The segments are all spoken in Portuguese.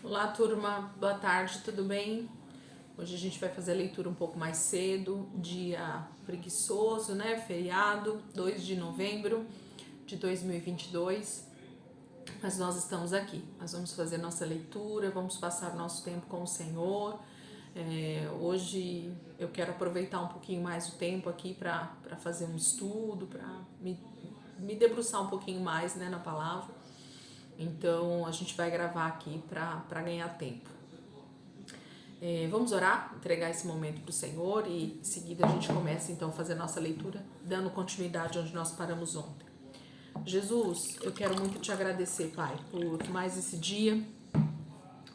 Olá, turma, boa tarde, tudo bem? Hoje a gente vai fazer a leitura um pouco mais cedo, dia preguiçoso, né? Feriado, 2 de novembro de 2022, mas nós estamos aqui, nós vamos fazer nossa leitura, vamos passar nosso tempo com o Senhor. Hoje eu quero aproveitar um pouquinho mais o tempo aqui para fazer um estudo, para me debruçar um pouquinho mais, né, na palavra. Então a gente vai gravar aqui para ganhar tempo. Vamos orar, entregar esse momento para o Senhor e em seguida a gente começa então a fazer a nossa leitura, dando continuidade onde nós paramos ontem. Jesus, eu quero muito te agradecer, Pai, por mais esse dia,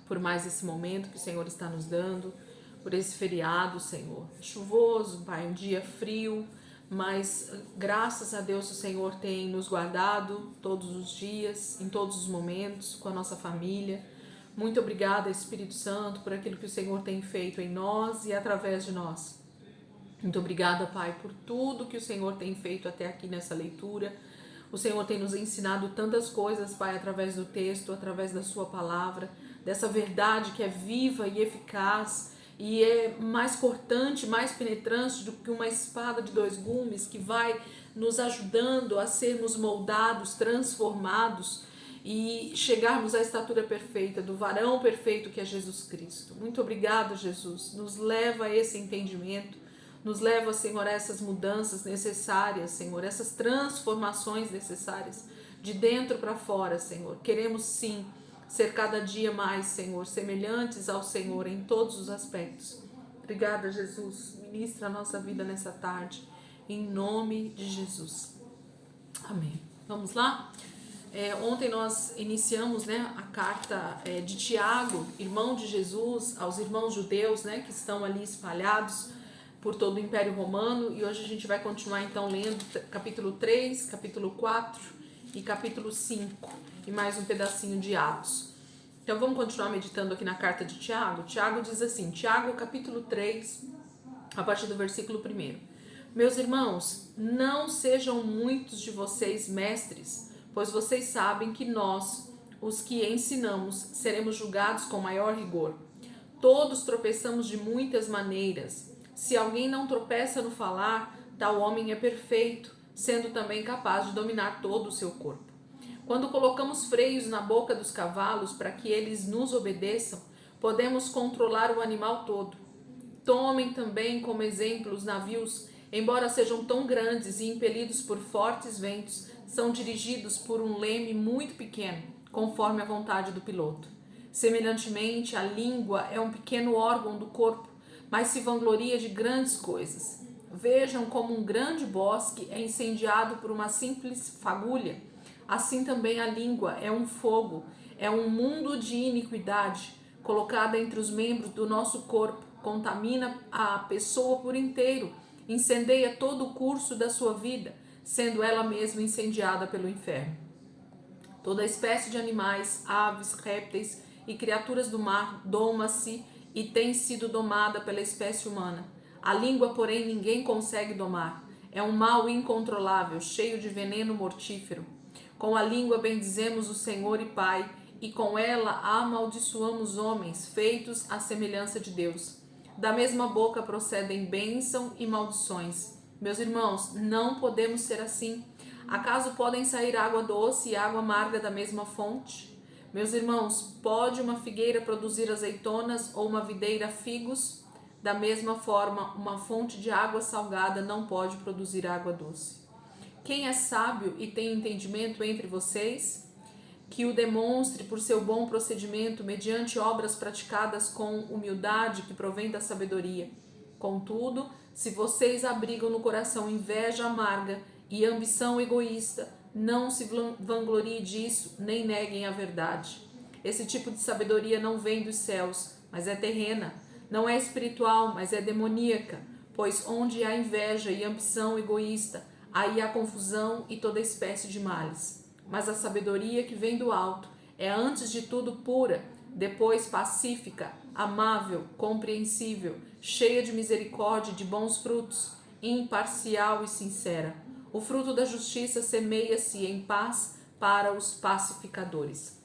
por mais esse momento que o Senhor está nos dando, por esse feriado, Senhor. Chuvoso, Pai, um dia frio, mas graças a Deus o Senhor tem nos guardado todos os dias, em todos os momentos, com a nossa família. Muito obrigada, Espírito Santo, por aquilo que o Senhor tem feito em nós e através de nós. Muito obrigada, Pai, por tudo que o Senhor tem feito até aqui nessa leitura. O Senhor tem nos ensinado tantas coisas, Pai, através do texto, através da sua palavra, dessa verdade que é viva e eficaz e é mais cortante, mais penetrante do que uma espada de dois gumes, que vai nos ajudando a sermos moldados, transformados e chegarmos à estatura perfeita, do varão perfeito que é Jesus Cristo. Muito obrigada, Jesus. Nos leva a esse entendimento, nos leva, Senhor, a essas mudanças necessárias, Senhor, essas transformações necessárias, de dentro para fora, Senhor. Queremos sim ser cada dia mais, Senhor, semelhantes ao Senhor em todos os aspectos. Obrigada, Jesus. Ministra a nossa vida nessa tarde, em nome de Jesus. Amém. Vamos lá? Ontem nós iniciamos, né, a carta de Tiago, irmão de Jesus, aos irmãos judeus, né, que estão ali espalhados por todo o Império Romano, e hoje a gente vai continuar então lendo capítulo 3, capítulo 4 e capítulo 5 e mais um pedacinho de Atos. Então vamos continuar meditando aqui na carta de Tiago. Tiago diz assim, Tiago capítulo 3, a partir do versículo 1. Meus irmãos, não sejam muitos de vocês mestres, pois vocês sabem que nós, os que ensinamos, seremos julgados com maior rigor. Todos tropeçamos de muitas maneiras. Se alguém não tropeça no falar, tal homem é perfeito, sendo também capaz de dominar todo o seu corpo. Quando colocamos freios na boca dos cavalos para que eles nos obedeçam, podemos controlar o animal todo. Tomem também como exemplo os navios, embora sejam tão grandes e impelidos por fortes ventos, são dirigidos por um leme muito pequeno, conforme a vontade do piloto. Semelhantemente, a língua é um pequeno órgão do corpo, mas se vangloria de grandes coisas. Vejam como um grande bosque é incendiado por uma simples fagulha. Assim também a língua é um fogo, é um mundo de iniquidade, colocada entre os membros do nosso corpo, contamina a pessoa por inteiro, incendeia todo o curso da sua vida, sendo ela mesma incendiada pelo inferno. Toda espécie de animais, aves, répteis e criaturas do mar doma-se e tem sido domada pela espécie humana. A língua, porém, ninguém consegue domar. É um mal incontrolável, cheio de veneno mortífero. Com a língua bendizemos o Senhor e Pai, e com ela amaldiçoamos homens, feitos à semelhança de Deus. Da mesma boca procedem bênção e maldições. Meus irmãos, não podemos ser assim. Acaso podem sair água doce e água amarga da mesma fonte? Meus irmãos, pode uma figueira produzir azeitonas ou uma videira figos? Da mesma forma, uma fonte de água salgada não pode produzir água doce. Quem é sábio e tem entendimento entre vocês? Que o demonstre por seu bom procedimento, mediante obras praticadas com humildade que provém da sabedoria. Contudo, se vocês abrigam no coração inveja amarga e ambição egoísta, não se vanglorie disso, nem neguem a verdade. Esse tipo de sabedoria não vem dos céus, mas é terrena. Não é espiritual, mas é demoníaca. Pois onde há inveja e ambição egoísta, aí há confusão e toda espécie de males. Mas a sabedoria que vem do alto é antes de tudo pura, depois pacífica, amável, compreensível, cheia de misericórdia e de bons frutos, imparcial e sincera. O fruto da justiça semeia-se em paz para os pacificadores.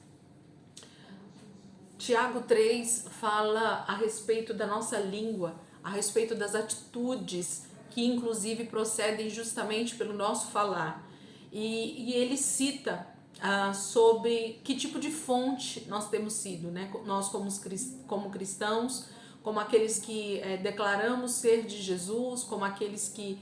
Tiago 3 fala a respeito da nossa língua, a respeito das atitudes que inclusive procedem justamente pelo nosso falar. E ele cita sobre que tipo de fonte nós temos sido, né? Nós como cristãos, como aqueles que declaramos ser de Jesus, como aqueles que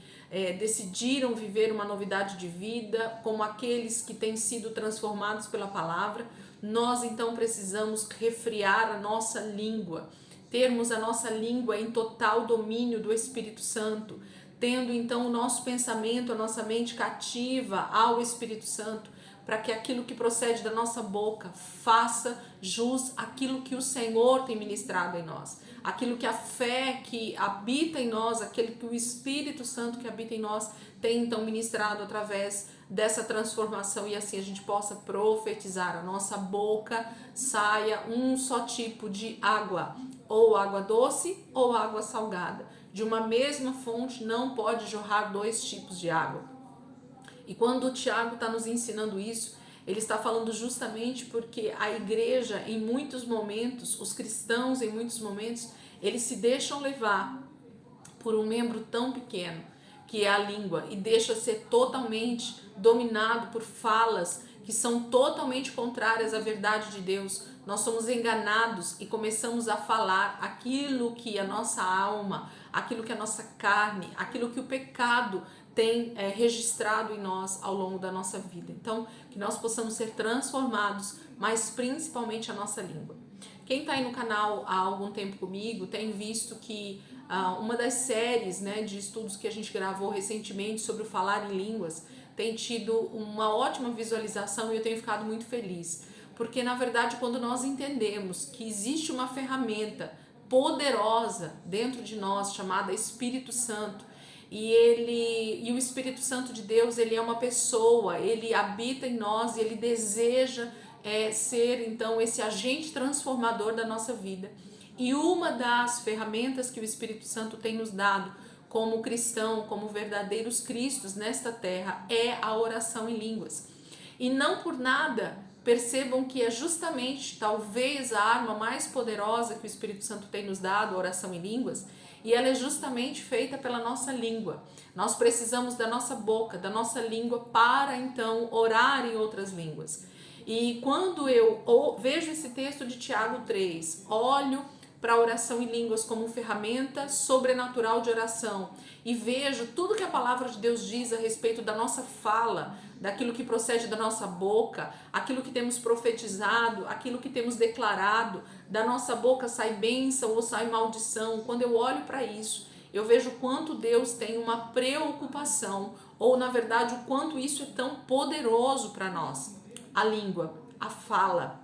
decidiram viver uma novidade de vida, como aqueles que têm sido transformados pela palavra. Nós então precisamos refrear a nossa língua, termos a nossa língua em total domínio do Espírito Santo, tendo então o nosso pensamento, a nossa mente cativa ao Espírito Santo, para que aquilo que procede da nossa boca faça jus àquilo que o Senhor tem ministrado em nós, aquilo que a fé que habita em nós, aquele que o Espírito Santo que habita em nós tem então ministrado através dessa transformação, e assim a gente possa profetizar, a nossa boca saia um só tipo de água, ou água doce ou água salgada. De uma mesma fonte não pode jorrar dois tipos de água. E quando o Tiago está nos ensinando isso, ele está falando justamente porque a igreja, em muitos momentos, os cristãos, em muitos momentos, eles se deixam levar por um membro tão pequeno, que é a língua, e deixa ser totalmente dominado por falas que são totalmente contrárias à verdade de Deus. Nós somos enganados e começamos a falar aquilo que a nossa alma, aquilo que a nossa carne, aquilo que o pecado tem registrado em nós ao longo da nossa vida. Então, que nós possamos ser transformados, mas principalmente a nossa língua. Quem está aí no canal há algum tempo comigo tem visto que uma das séries, né, de estudos que a gente gravou recentemente sobre o falar em línguas tem tido uma ótima visualização e eu tenho ficado muito feliz. Porque, na verdade, quando nós entendemos que existe uma ferramenta poderosa dentro de nós chamada Espírito Santo, e o Espírito Santo de Deus, ele é uma pessoa, ele habita em nós e ele deseja ser então esse agente transformador da nossa vida. E uma das ferramentas que o Espírito Santo tem nos dado como cristão, como verdadeiros cristos nesta terra, é a oração em línguas. E não por nada percebam que é justamente talvez a arma mais poderosa que o Espírito Santo tem nos dado, a oração em línguas, e ela é justamente feita pela nossa língua. Nós precisamos da nossa boca, da nossa língua para então orar em outras línguas. E quando eu vejo esse texto de Tiago 3, olho para a oração em línguas como ferramenta sobrenatural de oração e vejo tudo que a palavra de Deus diz a respeito da nossa fala, daquilo que procede da nossa boca, aquilo que temos profetizado, aquilo que temos declarado, da nossa boca sai bênção ou sai maldição. Quando eu olho para isso, eu vejo quanto Deus tem uma preocupação, ou na verdade o quanto isso é tão poderoso para nós. A língua, a fala,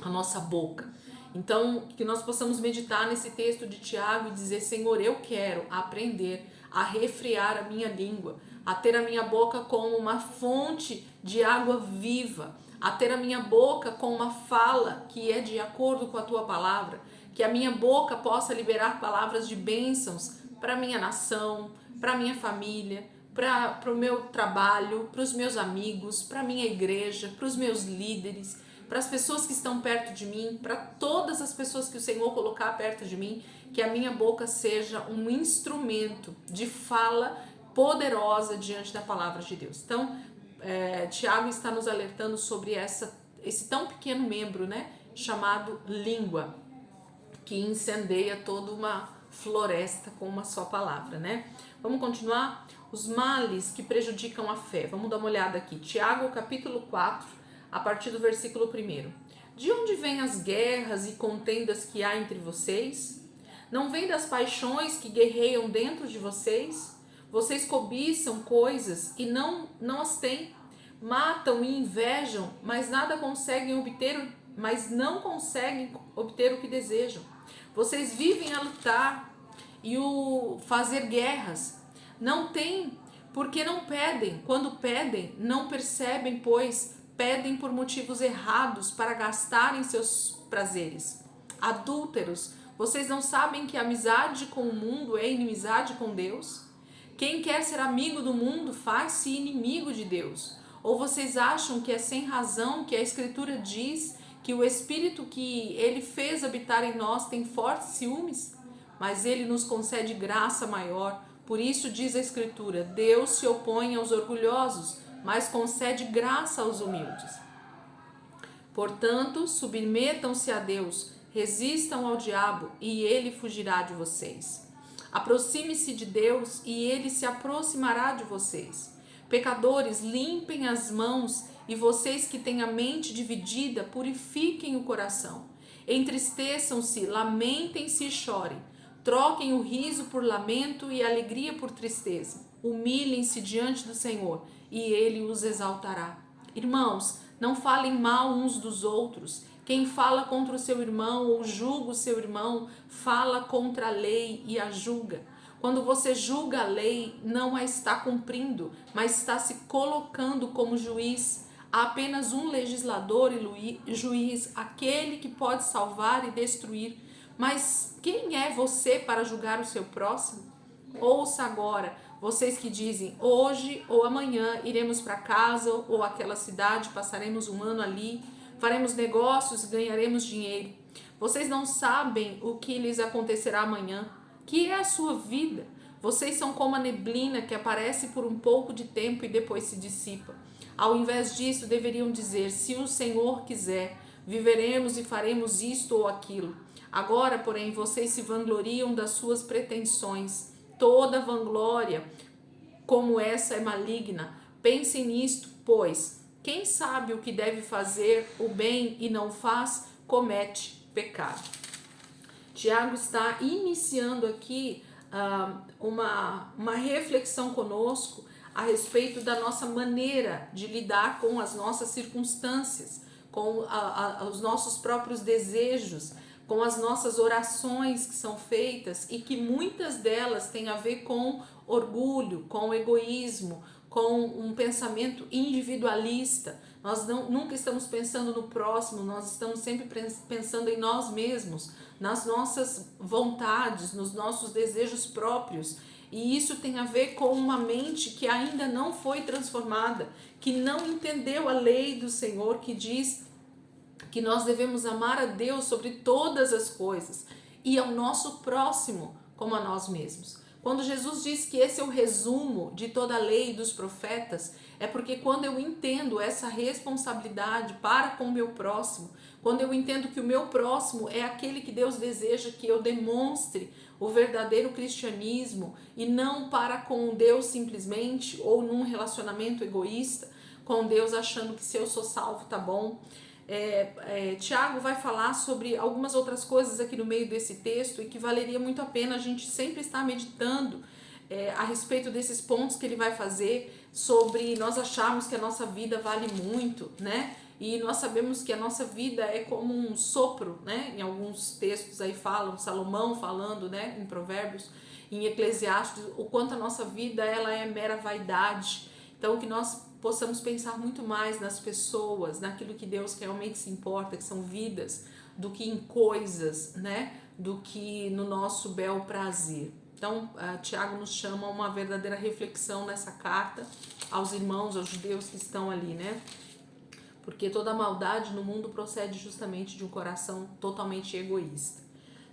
a nossa boca. Então, que nós possamos meditar nesse texto de Tiago e dizer: Senhor, eu quero aprender a refrear a minha língua, a ter a minha boca como uma fonte de água viva, a ter a minha boca com uma fala que é de acordo com a tua palavra, que a minha boca possa liberar palavras de bênçãos para a minha nação, para a minha família, para o meu trabalho, para os meus amigos, para a minha igreja, para os meus líderes, para as pessoas que estão perto de mim, para todas as pessoas que o Senhor colocar perto de mim, que a minha boca seja um instrumento de fala poderosa diante da palavra de Deus. Então, Tiago está nos alertando sobre esse tão pequeno membro, né, chamado língua, que incendeia toda uma floresta com uma só palavra, né? Vamos continuar? Os males que prejudicam a fé. Vamos dar uma olhada aqui. Tiago, capítulo 4, a partir do versículo 1. De onde vêm as guerras e contendas que há entre vocês? Não vêm das paixões que guerreiam dentro de vocês? Vocês cobiçam coisas e não as têm. Matam e invejam, mas não conseguem obter o que desejam. Vocês vivem a lutar e fazer guerras. Não têm, porque não pedem. Quando pedem, não percebem, pois pedem por motivos errados para gastarem seus prazeres. Adúlteros, vocês não sabem que a amizade com o mundo é inimizade com Deus? Quem quer ser amigo do mundo faz-se inimigo de Deus. Ou vocês acham que é sem razão que a Escritura diz que o Espírito que Ele fez habitar em nós tem fortes ciúmes? Mas Ele nos concede graça maior. Por isso diz a Escritura, Deus se opõe aos orgulhosos, mas concede graça aos humildes. Portanto, submetam-se a Deus, resistam ao diabo e ele fugirá de vocês. Aproxime-se de Deus e ele se aproximará de vocês. Pecadores, limpem as mãos e vocês que têm a mente dividida, purifiquem o coração. Entristeçam-se, lamentem-se e chorem. Troquem o riso por lamento e a alegria por tristeza. Humilhem-se diante do Senhor e ele os exaltará. Irmãos, não falem mal uns dos outros. Quem fala contra o seu irmão ou julga o seu irmão, fala contra a lei e a julga. Quando você julga a lei, não a está cumprindo, mas está se colocando como juiz. Há apenas um legislador e juiz, aquele que pode salvar e destruir. Mas quem é você para julgar o seu próximo? Ouça agora, vocês que dizem, hoje ou amanhã iremos para casa ou aquela cidade, passaremos um ano ali, faremos negócios e ganharemos dinheiro. Vocês não sabem o que lhes acontecerá amanhã. Que é a sua vida? Vocês são como a neblina que aparece por um pouco de tempo e depois se dissipa. Ao invés disso, deveriam dizer, se o Senhor quiser, viveremos e faremos isto ou aquilo. Agora, porém, vocês se vangloriam das suas pretensões. Toda vanglória como essa é maligna. Pensem nisto, pois quem sabe o que deve fazer o bem e não faz, comete pecado. Tiago está iniciando aqui uma reflexão conosco a respeito da nossa maneira de lidar com as nossas circunstâncias, com os nossos próprios desejos, com as nossas orações que são feitas e que muitas delas têm a ver com orgulho, com egoísmo, com um pensamento individualista. Nós nunca estamos pensando no próximo, nós estamos sempre pensando em nós mesmos, nas nossas vontades, nos nossos desejos próprios. E isso tem a ver com uma mente que ainda não foi transformada, que não entendeu a lei do Senhor, que diz que nós devemos amar a Deus sobre todas as coisas e ao nosso próximo como a nós mesmos. Quando Jesus diz que esse é o resumo de toda a lei dos profetas, é porque quando eu entendo essa responsabilidade para com o meu próximo, quando eu entendo que o meu próximo é aquele que Deus deseja que eu demonstre o verdadeiro cristianismo e não para com Deus simplesmente ou num relacionamento egoísta com Deus achando que se eu sou salvo tá bom. Tiago vai falar sobre algumas outras coisas aqui no meio desse texto e que valeria muito a pena a gente sempre estar meditando a respeito desses pontos que ele vai fazer sobre nós acharmos que a nossa vida vale muito, né? E nós sabemos que a nossa vida é como um sopro, né? Em alguns textos aí falam, Salomão falando, né? Em Provérbios, em Eclesiastes, o quanto a nossa vida ela é mera vaidade. Então que nós possamos pensar muito mais nas pessoas, naquilo que Deus realmente se importa, que são vidas, do que em coisas, né? Do que no nosso bel prazer. Então, Tiago nos chama a uma verdadeira reflexão nessa carta aos irmãos, aos judeus que estão ali, né? Porque toda maldade no mundo procede justamente de um coração totalmente egoísta.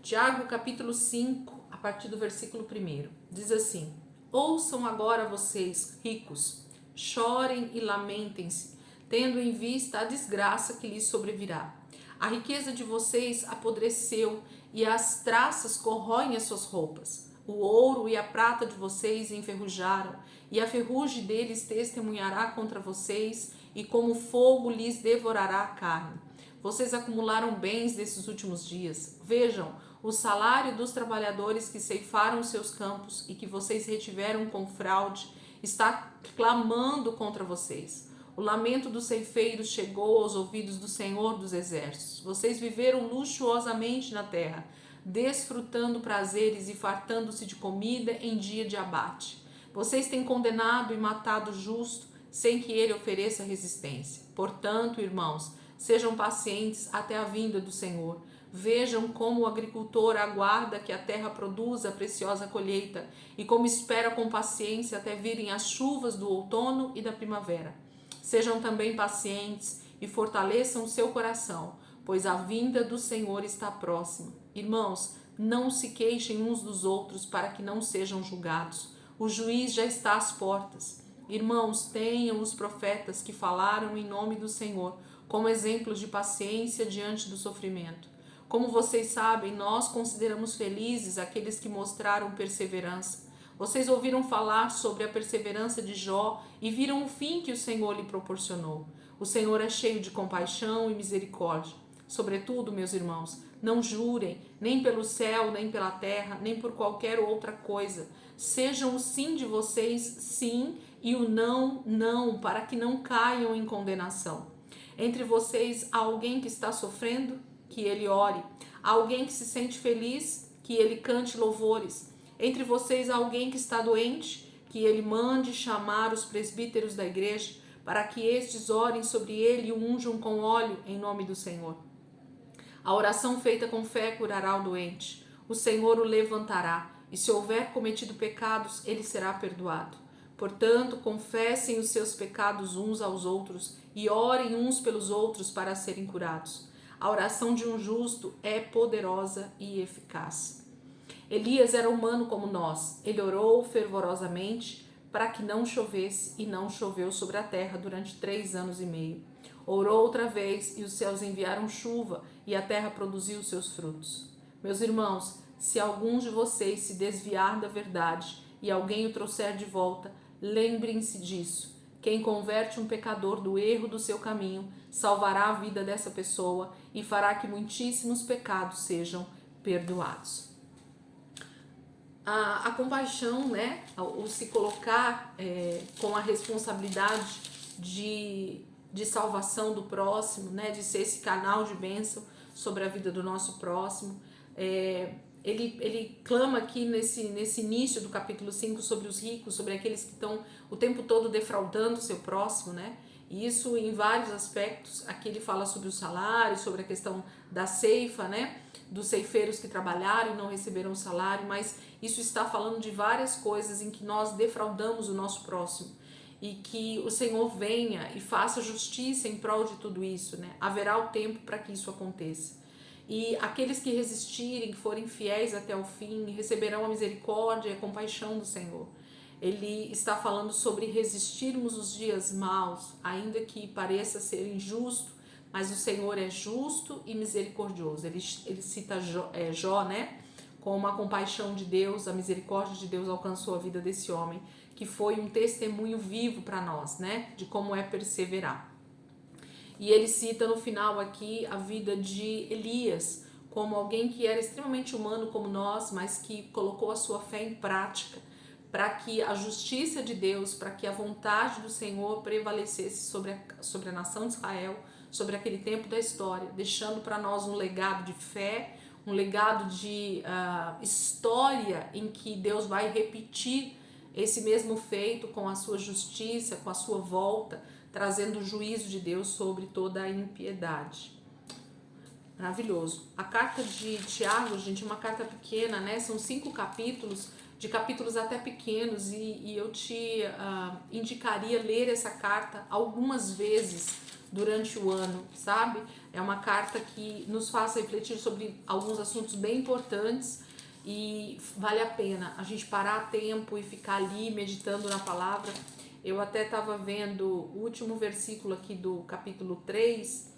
Tiago, capítulo 5, a partir do versículo 1, diz assim: ouçam agora vocês, ricos, chorem e lamentem-se, tendo em vista a desgraça que lhes sobrevirá. A riqueza de vocês apodreceu e as traças corroem as suas roupas. O ouro e a prata de vocês enferrujaram, e a ferrugem deles testemunhará contra vocês, e como fogo lhes devorará a carne. Vocês acumularam bens desses últimos dias. Vejam, o salário dos trabalhadores que ceifaram seus campos e que vocês retiveram com fraude está clamando contra vocês. O lamento dos ceifeiros chegou aos ouvidos do Senhor dos Exércitos. Vocês viveram luxuosamente na terra, desfrutando prazeres e fartando-se de comida em dia de abate. Vocês têm condenado e matado o justo, sem que ele ofereça resistência. Portanto, irmãos, sejam pacientes até a vinda do Senhor. Vejam como o agricultor aguarda que a terra produza a preciosa colheita e como espera com paciência até virem as chuvas do outono e da primavera. Sejam também pacientes e fortaleçam o seu coração, pois a vinda do Senhor está próxima. Irmãos, não se queixem uns dos outros para que não sejam julgados. O juiz já está às portas. Irmãos, tenham os profetas que falaram em nome do Senhor como exemplos de paciência diante do sofrimento. Como vocês sabem, nós consideramos felizes aqueles que mostraram perseverança. Vocês ouviram falar sobre a perseverança de Jó e viram o fim que o Senhor lhe proporcionou. O Senhor é cheio de compaixão e misericórdia. Sobretudo, meus irmãos, não jurem, nem pelo céu, nem pela terra, nem por qualquer outra coisa. Sejam o sim de vocês, sim, e o não, não, para que não caiam em condenação. Entre vocês há alguém que está sofrendo? Que ele ore. Há alguém que se sente feliz? Que ele cante louvores. Entre vocês há alguém que está doente? Que ele mande chamar os presbíteros da igreja, para que estes orem sobre ele e o unjam com óleo em nome do Senhor. A oração feita com fé curará o doente. O Senhor o levantará, e se houver cometido pecados, ele será perdoado. Portanto, confessem os seus pecados uns aos outros e orem uns pelos outros para serem curados. A oração de um justo é poderosa e eficaz. Elias era humano como nós. Ele orou fervorosamente para que não chovesse, e não choveu sobre a terra durante 3 anos e meio. Orou outra vez, e os céus enviaram chuva, e a terra produziu seus frutos. Meus irmãos, se algum de vocês se desviar da verdade e alguém o trouxer de volta, lembrem-se disso. Quem converte um pecador do erro do seu caminho, salvará a vida dessa pessoa e fará que muitíssimos pecados sejam perdoados. A compaixão, né, o se colocar com a responsabilidade de salvação do próximo, né, de ser esse canal de bênção sobre a vida do nosso próximo. Ele clama aqui nesse início do capítulo 5 sobre os ricos, sobre aqueles que estão o tempo todo defraudando o seu próximo, né? E isso em vários aspectos. Aqui ele fala sobre o salário, sobre a questão da ceifa, né? Dos ceifeiros que trabalharam e não receberam o salário, mas isso está falando de várias coisas em que nós defraudamos o nosso próximo. E que o Senhor venha e faça justiça em prol de tudo isso, né? Haverá o tempo para que isso aconteça. E aqueles que resistirem, que forem fiéis até o fim, receberão a misericórdia e a compaixão do Senhor. Ele está falando sobre resistirmos os dias maus, ainda que pareça ser injusto, mas o Senhor é justo e misericordioso. Ele cita Jó, né? Como a compaixão de Deus, a misericórdia de Deus alcançou a vida desse homem, que foi um testemunho vivo para nós, né? De como é perseverar. E ele cita no final aqui a vida de Elias, como alguém que era extremamente humano como nós, mas que colocou a sua fé em prática, para que a justiça de Deus, para que a vontade do Senhor prevalecesse sobre a nação de Israel, sobre aquele tempo da história, deixando para nós um legado de fé, um legado de história em que Deus vai repetir esse mesmo feito com a sua justiça, com a sua volta, trazendo o juízo de Deus sobre toda a impiedade. Maravilhoso. A carta de Tiago, gente, é uma carta pequena, né? São 5 capítulos, de capítulos até pequenos, e eu te indicaria ler essa carta algumas vezes durante o ano, sabe? É uma carta que nos faz refletir sobre alguns assuntos bem importantes e vale a pena a gente parar tempo e ficar ali meditando na palavra. Eu até estava vendo o último versículo aqui do capítulo 3.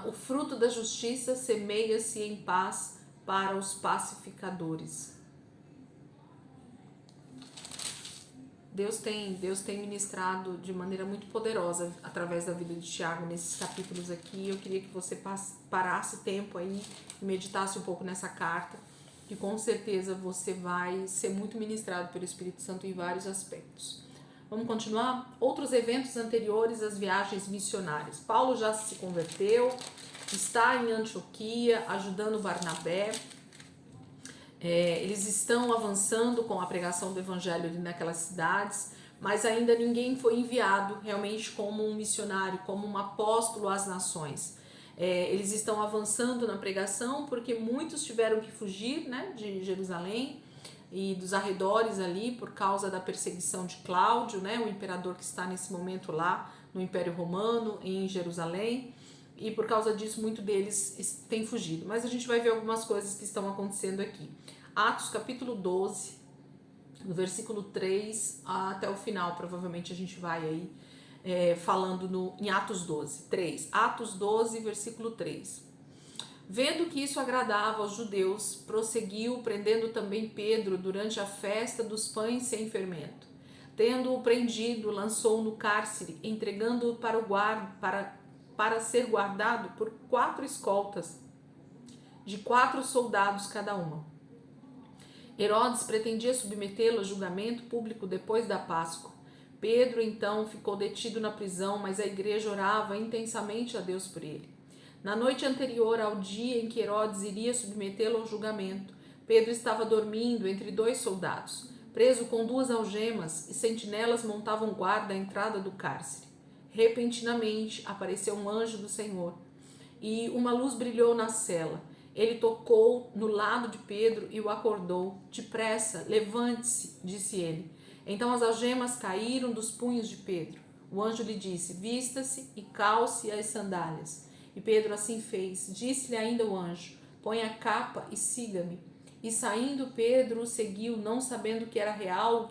O fruto da justiça semeia-se em paz para os pacificadores. Deus tem ministrado de maneira muito poderosa através da vida de Tiago nesses capítulos aqui. Eu queria que você parasse tempo aí e meditasse um pouco nessa carta, que com certeza você vai ser muito ministrado pelo Espírito Santo em vários aspectos. Vamos continuar? Outros eventos anteriores às viagens missionárias. Paulo já se converteu, está em Antioquia, ajudando Barnabé. Eles estão avançando com a pregação do evangelho ali naquelas cidades, mas ainda ninguém foi enviado realmente como um missionário, como um apóstolo às nações. Eles estão avançando na pregação porque muitos tiveram que fugir, né, de Jerusalém e dos arredores ali por causa da perseguição de Cláudio, né, o imperador que está nesse momento lá no Império Romano em Jerusalém. e por causa disso muito deles têm fugido. Mas a gente vai ver algumas coisas que estão acontecendo aqui. Atos capítulo 12, do versículo 3 até o final, provavelmente a gente vai aí falando em Atos 12, 3. Atos 12, versículo 3. Vendo que isso agradava aos judeus, prosseguiu, prendendo também Pedro durante a festa dos pães sem fermento. Tendo-o prendido, lançou-o no cárcere, entregando-o para o guarda, para ser guardado por 4 escoltas, de 4 soldados cada uma. Herodes pretendia submetê-lo a julgamento público depois da Páscoa. Pedro, então, ficou detido na prisão, mas a igreja orava intensamente a Deus por ele. Na noite anterior ao dia em que Herodes iria submetê-lo ao julgamento, Pedro estava dormindo entre 2 soldados, preso com 2 algemas, e sentinelas montavam guarda à entrada do cárcere. Repentinamente apareceu um anjo do Senhor, e uma luz brilhou na cela. Ele tocou no lado de Pedro e o acordou. Depressa, levante-se, disse ele. Então as algemas caíram dos punhos de Pedro. O anjo lhe disse: vista-se e calce as sandálias. E Pedro assim fez. Disse-lhe ainda o anjo: põe a capa e siga-me. E saindo Pedro o seguiu, não sabendo que era real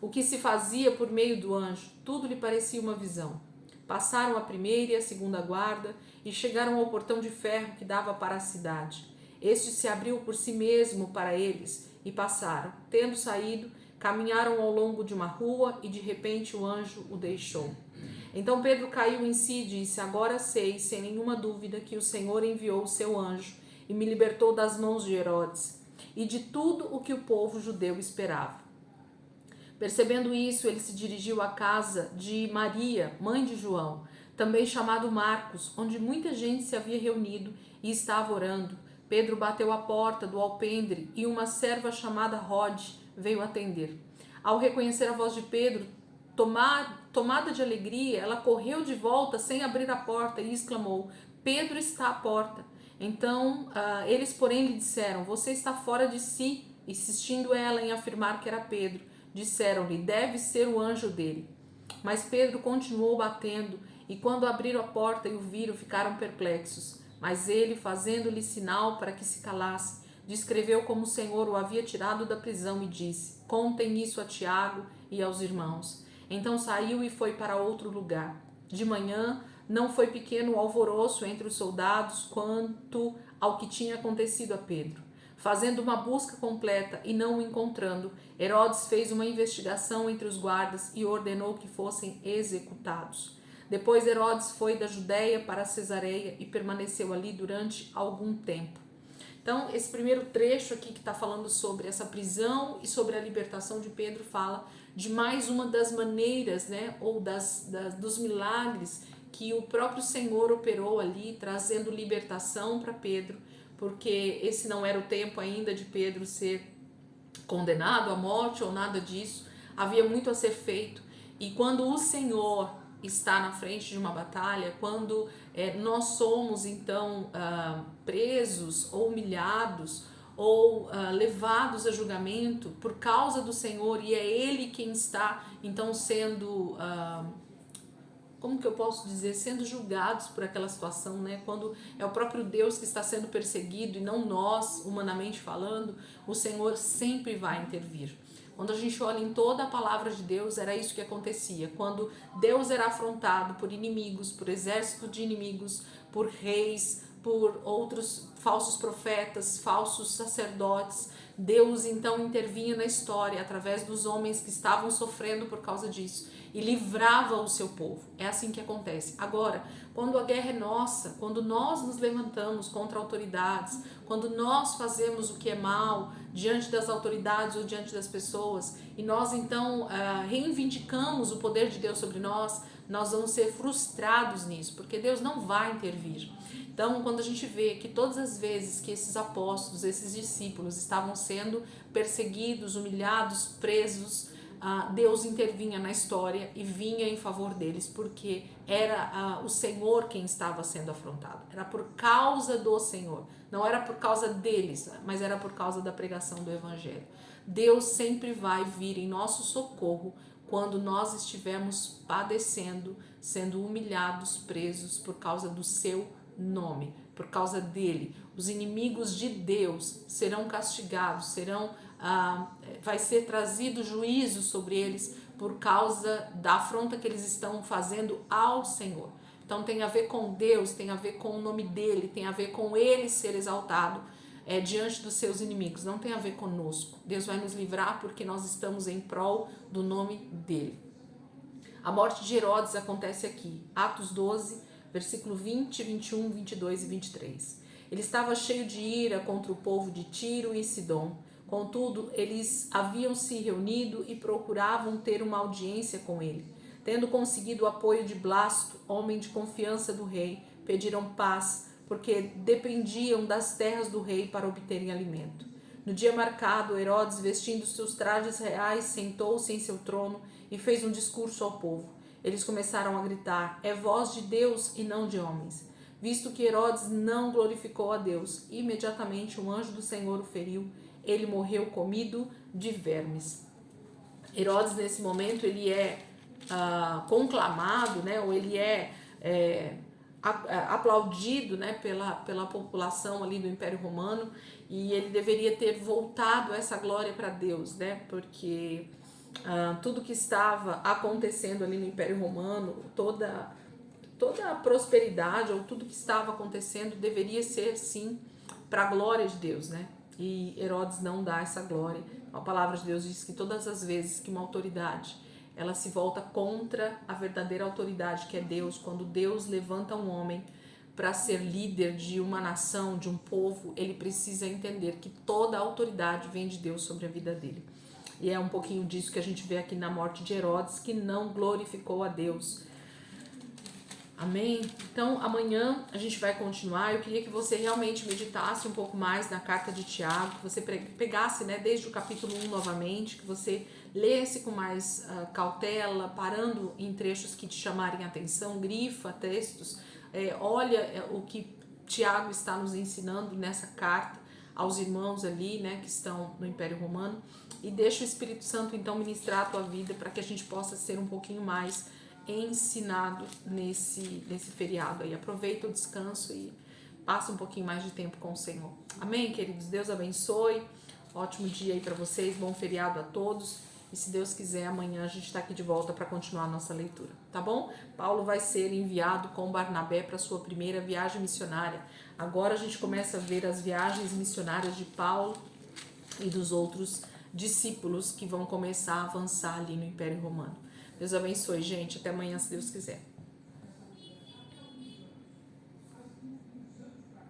o que se fazia por meio do anjo. Tudo lhe parecia uma visão. Passaram a primeira e a segunda guarda e chegaram ao portão de ferro que dava para a cidade. Este se abriu por si mesmo para eles e passaram. Tendo saído, caminharam ao longo de uma rua e de repente o anjo o deixou. Então Pedro caiu em si e disse: agora sei, sem nenhuma dúvida, que o Senhor enviou o seu anjo e me libertou das mãos de Herodes e de tudo o que o povo judeu esperava. Percebendo isso, ele se dirigiu à casa de Maria, mãe de João, também chamado Marcos, onde muita gente se havia reunido e estava orando. Pedro bateu à porta do alpendre e uma serva chamada Rode veio atender. Ao reconhecer a voz de Pedro, tomada de alegria, ela correu de volta sem abrir a porta e exclamou: Pedro está à porta. Então eles, porém, lhe disseram: você está fora de si. Insistindo ela em afirmar que era Pedro, disseram-lhe: deve ser o anjo dele. Mas Pedro continuou batendo, e quando abriram a porta e o viram, ficaram perplexos. Mas ele, fazendo-lhe sinal para que se calasse, descreveu como o Senhor o havia tirado da prisão e disse: contem isso a Tiago e aos irmãos. Então saiu e foi para outro lugar. De manhã, não foi pequeno o alvoroço entre os soldados quanto ao que tinha acontecido a Pedro. Fazendo uma busca completa e não o encontrando, Herodes fez uma investigação entre os guardas e ordenou que fossem executados. Depois Herodes foi da Judéia para Cesareia e permaneceu ali durante algum tempo. Então, esse primeiro trecho aqui que está falando sobre essa prisão e sobre a libertação de Pedro fala de mais uma das maneiras, né, ou dos milagres que o próprio Senhor operou ali, trazendo libertação para Pedro, porque esse não era o tempo ainda de Pedro ser condenado à morte ou nada disso, havia muito a ser feito. E quando o Senhor está na frente de uma batalha, quando nós somos então presos ou humilhados ou levados a julgamento por causa do Senhor, e é Ele quem está então sendo como que eu posso dizer, sendo julgados por aquela situação, né? Quando é o próprio Deus que está sendo perseguido e não nós, humanamente falando, o Senhor sempre vai intervir. Quando a gente olha em toda a palavra de Deus, era isso que acontecia. Quando Deus era afrontado por inimigos, por exército de inimigos, por reis, por outros falsos profetas, falsos sacerdotes, Deus então intervinha na história através dos homens que estavam sofrendo por causa disso e livrava o seu povo. É assim que acontece. Agora, quando a guerra é nossa, quando nós nos levantamos contra autoridades, quando nós fazemos o que é mal diante das autoridades ou diante das pessoas, e nós então reivindicamos o poder de Deus sobre nós vamos ser frustrados nisso, porque Deus não vai intervir. Então, quando a gente vê que todas as vezes que esses apóstolos, esses discípulos estavam sendo perseguidos, humilhados, presos, Deus intervinha na história e vinha em favor deles, porque era o Senhor quem estava sendo afrontado. Era por causa do Senhor, não era por causa deles, mas era por causa da pregação do Evangelho. Deus sempre vai vir em nosso socorro quando nós estivermos padecendo, sendo humilhados, presos por causa do seu nome, por causa dele. Os inimigos de Deus serão castigados, vai ser trazido juízo sobre eles por causa da afronta que eles estão fazendo ao Senhor. Então tem a ver com Deus, tem a ver com o nome dele, tem a ver com ele ser exaltado diante dos seus inimigos, não tem a ver conosco. Deus vai nos livrar porque nós estamos em prol do nome dele. A morte de Herodes acontece aqui, Atos 12, versículo 20, 21, 22 e 23. Ele estava cheio de ira contra o povo de Tiro e Sidom. Contudo, eles haviam se reunido e procuravam ter uma audiência com ele. Tendo conseguido o apoio de Blasto, homem de confiança do rei, pediram paz, porque dependiam das terras do rei para obterem alimento. No dia marcado, Herodes, vestindo seus trajes reais, sentou-se em seu trono e fez um discurso ao povo. Eles começaram a gritar: é voz de Deus e não de homens. Visto que Herodes não glorificou a Deus, imediatamente um anjo do Senhor o feriu. Ele morreu comido de vermes. Herodes, nesse momento, ele é conclamado, né, ou ele aplaudido, né, pela população ali do Império Romano, e ele deveria ter voltado essa glória para Deus, né, porque tudo que estava acontecendo ali no Império Romano, toda a prosperidade ou tudo que estava acontecendo deveria ser sim para a glória de Deus, né? E Herodes não dá essa glória. A palavra de Deus diz que todas as vezes que uma autoridade ela se volta contra a verdadeira autoridade que é Deus, quando Deus levanta um homem para ser líder de uma nação, de um povo, ele precisa entender que toda a autoridade vem de Deus sobre a vida dele. E é um pouquinho disso que a gente vê aqui na morte de Herodes, que não glorificou a Deus. Amém? Então, amanhã a gente vai continuar. Eu queria que você realmente meditasse um pouco mais na carta de Tiago, que você pegasse, né, desde o capítulo 1 novamente, que você lesse com mais cautela, parando em trechos que te chamarem a atenção, grifa textos, olha o que Tiago está nos ensinando nessa carta aos irmãos ali, né, que estão no Império Romano, e deixa o Espírito Santo então ministrar a tua vida para que a gente possa ser um pouquinho mais ensinado nesse feriado aí. Aproveita o descanso e passa um pouquinho mais de tempo com o Senhor. Amém, queridos? Deus abençoe. Ótimo dia aí para vocês, bom feriado a todos. E se Deus quiser, amanhã a gente está aqui de volta para continuar a nossa leitura, tá bom? Paulo vai ser enviado com Barnabé para sua primeira viagem missionária. Agora a gente começa a ver as viagens missionárias de Paulo e dos outros discípulos que vão começar a avançar ali no Império Romano. Deus abençoe, gente. Até amanhã, se Deus quiser.